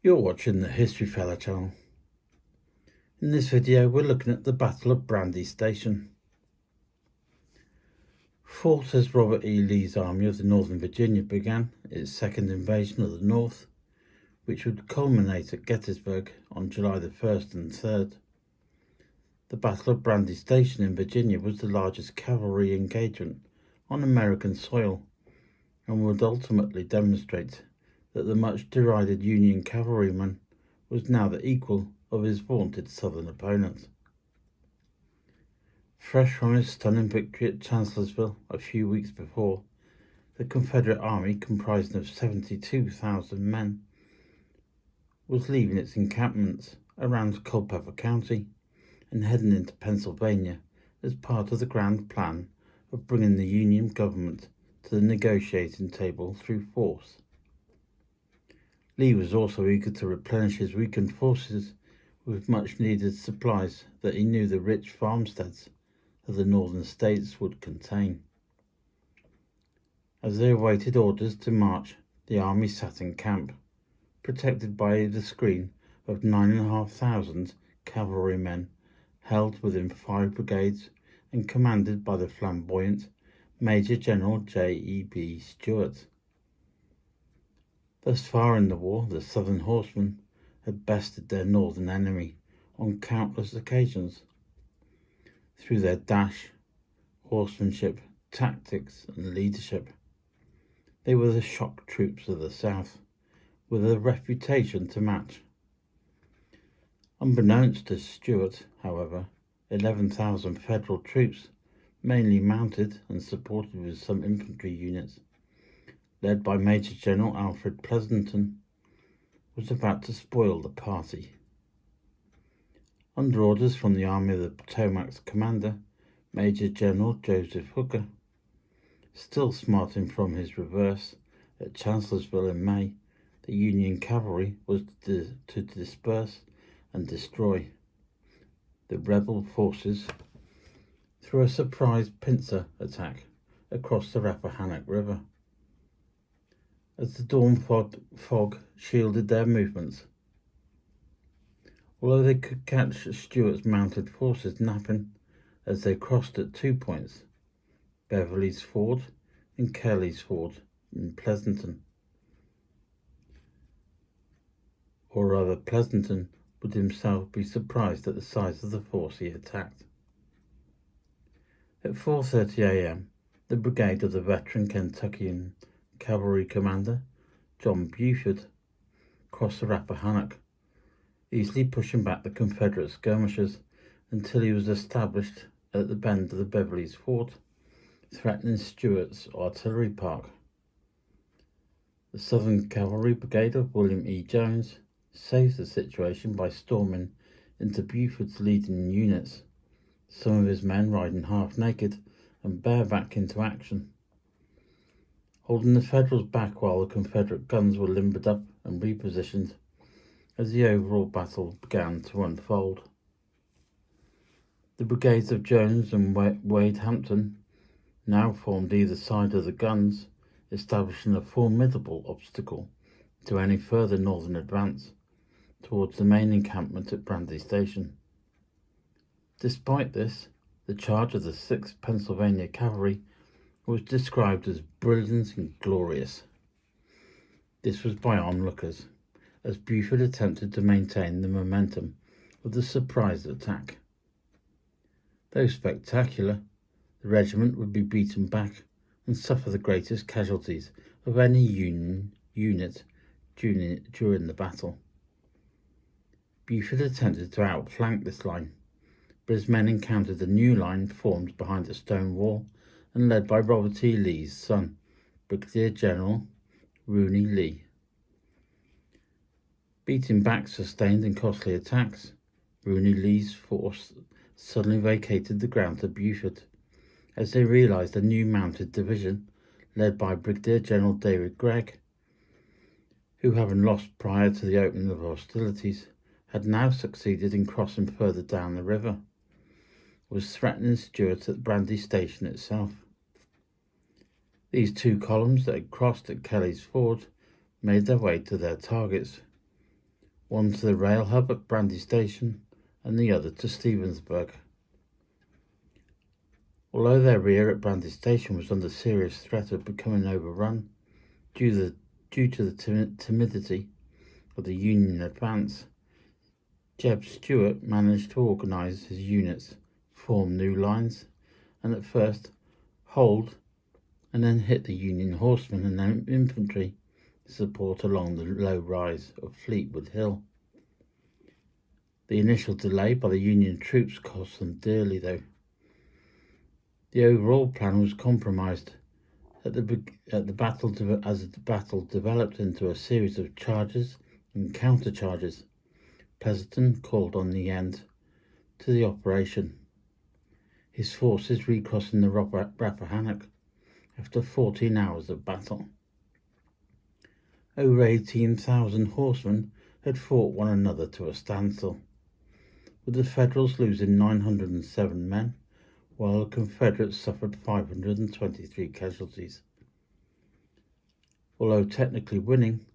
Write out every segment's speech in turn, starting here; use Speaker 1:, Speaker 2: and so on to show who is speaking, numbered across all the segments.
Speaker 1: You're watching the History Fella channel. In this video we're looking at the Battle of Brandy Station. Fought as Robert E. Lee's Army of the Northern Virginia began its second invasion of the North, which would culminate at Gettysburg on July the 1st and 3rd. The Battle of Brandy Station in Virginia was the largest cavalry engagement on American soil and would ultimately demonstrate that the much derided Union cavalryman was now the equal of his vaunted Southern opponent. Fresh from his stunning victory at Chancellorsville a few weeks before, the Confederate Army, comprising of 72,000 men, was leaving its encampments around Culpeper County and heading into Pennsylvania as part of the grand plan of bringing the Union government to the negotiating table through force. Lee was also eager to replenish his weakened forces with much-needed supplies that he knew the rich farmsteads of the northern states would contain. As they awaited orders to march, the army sat in camp, protected by the screen of 9,500 cavalrymen held within 5 brigades and commanded by the flamboyant Major General J.E.B. Stuart. Thus far in the war, the Southern horsemen had bested their northern enemy on countless occasions. Through their dash, horsemanship, tactics, and leadership, they were the shock troops of the South, with a reputation to match. Unbeknownst to Stuart, however, 11,000 Federal troops, mainly mounted and supported with some infantry units, led by Major General Alfred Pleasonton, was about to spoil the party. Under orders from the Army of the Potomac's commander, Major General Joseph Hooker, still smarting from his reverse at Chancellorsville in May, the Union cavalry was to disperse and destroy the rebel forces through a surprise pincer attack across the Rappahannock River. As the dawn fog shielded their movements, although they could catch Stuart's mounted forces napping as they crossed at 2 points, Beverly's Ford and Kelly's Ford in Pleasanton. Or rather, Pleasanton would himself be surprised at the size of the force he attacked. At 4:30 a.m., the brigade of the veteran Kentuckian cavalry commander John Buford crossed the Rappahannock, easily pushing back the Confederate skirmishers until he was established at the bend of the Beverly's Ford, threatening Stuart's artillery park. The Southern Cavalry Brigade of William E. Jones saved the situation by storming into Buford's leading units, some of his men riding half naked and bareback into action, holding the Federals back while the Confederate guns were limbered up and repositioned as the overall battle began to unfold. The brigades of Jones and Wade Hampton now formed either side of the guns, establishing a formidable obstacle to any further northern advance towards the main encampment at Brandy Station. Despite this, the charge of the 6th Pennsylvania Cavalry was described as brilliant and glorious. This was by onlookers, as Buford attempted to maintain the momentum of the surprise attack. Though spectacular, the regiment would be beaten back and suffer the greatest casualties of any Union unit during the battle. Buford attempted to outflank this line, but his men encountered a new line formed behind a stone wall and led by Robert E. Lee's son, Brigadier General Rooney Lee. Beating back sustained and costly attacks, Rooney Lee's force suddenly vacated the ground to Buford, as they realized a new mounted division led by Brigadier General David Gregg, who, having lost prior to the opening of hostilities, had now succeeded in crossing further down the river, was threatening Stuart at Brandy Station itself. These two columns that had crossed at Kelly's Ford made their way to their targets, one to the rail hub at Brandy Station and the other to Stevensburg. Although their rear at Brandy Station was under serious threat of becoming overrun due to the timidity of the Union advance, Jeb Stuart managed to organise his units, form new lines, and at first hold and then hit the Union horsemen and infantry support along the low rise of Fleetwood Hill. The initial delay by the Union troops cost them dearly, though. The overall plan was compromised as the battle developed into a series of charges and counter-charges. Pleasonton called on the end to the operation, his forces recrossing the Rappahannock after 14 hours of battle. Over 18,000 horsemen had fought one another to a standstill, with the Federals losing 907 men, while the Confederates suffered 523 casualties. Although technically winning,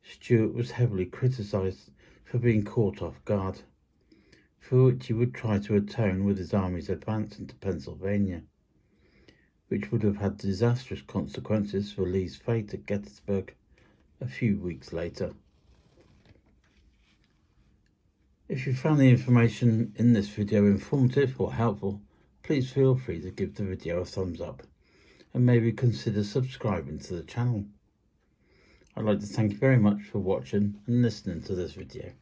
Speaker 1: Stuart was heavily criticised for being caught off guard, for which he would try to atone with his army's advance into Pennsylvania, which would have had disastrous consequences for Lee's fate at Gettysburg a few weeks later. If you found the information in this video informative or helpful, please feel free to give the video a thumbs up and maybe consider subscribing to the channel. I'd like to thank you very much for watching and listening to this video.